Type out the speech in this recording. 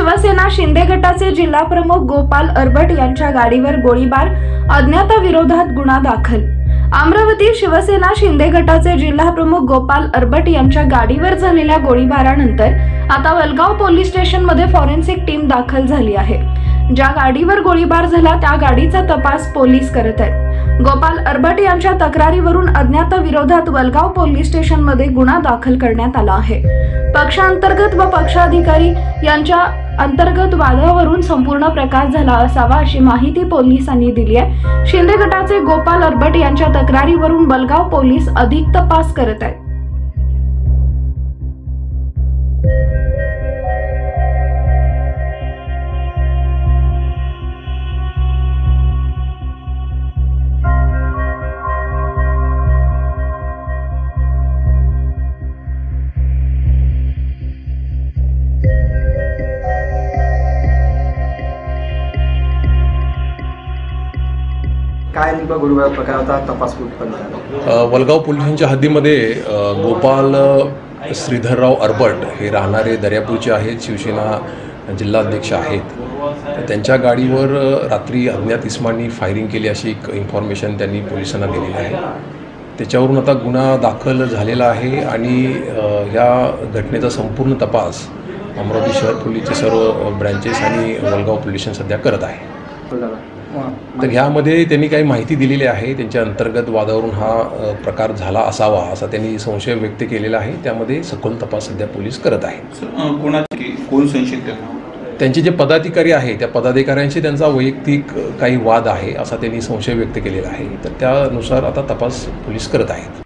शिवसेना शिंदे गटाचे जिल्हा प्रमुख गोपाल अरबट यांच्या गाडीवर गोळीबार, अज्ञाताविरोधात गुन्हा दाखल। अमरावती शिवसेना शिंदे गटाचे जिल्हा प्रमुख गोपाल अरबट यांच्या गाडीवर झालेल्या गोळीबारानंतर आता वलगाव पोलीस स्टेशनमध्ये फॉरेन्सिक टीम दाखल झाली आहे। ज्या गाडीवर गोळीबार झाला त्या गाडीचा तपास पोलीस करत आहेत। गोपाल अरबट यांच्या तक्रारीवरून अज्ञाताविरोधात वलगाव पोलीस स्टेशनमध्ये गुन्हा दाखल करण्यात आला आहे। पक्षांतर्गत व पक्षाधिकारी यांच्या अंतर्गत वादावरून संपूर्ण प्रकार झाला असावा अशी माहिती पोलिसांनी दिली आहे। शिंदे गटाचे गोपाल अरबट यांच्या तक्रारीवरून वलगाव पोलीस अधिक तपास करत आहेत। काय नेमका गोळीबार प्रकार होता, तपास कुठपर्यंत झाला? वलगाव पोलिसांच्या हद्दीमध्ये गोपाल श्रीधरराव अरबट हे राहणारे दर्यापूरचे आहेत, शिवसेना जिल्हाध्यक्ष आहेत। त्यांच्या गाडीवर रात्री अज्ञात इस्मांनी फायरिंग केली अशी एक इन्फॉर्मेशन त्यांनी पोलिसांना दिलेली आहे। त्याच्यावरून आता गुन्हा दाखल झालेला आहे आणि ह्या घटनेचा संपूर्ण तपास अमरावती शहर पोलीसचे सर्व ब्रँचेस आणि वलगाव पोलीस स्टेशन सध्या करत आहे। तर ह्यामध्ये त्यांनी काही माहिती दिलेली आहे, त्यांच्या अंतर्गत वादावरून हा प्रकार झाला असावा असा त्यांनी संशय व्यक्त केलेला आहे। त्यामध्ये सखोल तपास सध्या पोलीस करत आहेत। कोण संशयित? त्यांचे जे पदाधिकारी आहे त्या पदाधिकाऱ्यांशी त्यांचा वैयक्तिक काही वाद आहे असा त्यांनी संशय व्यक्त केलेला आहे। तर त्यानुसार आता तपास पोलीस करत आहेत।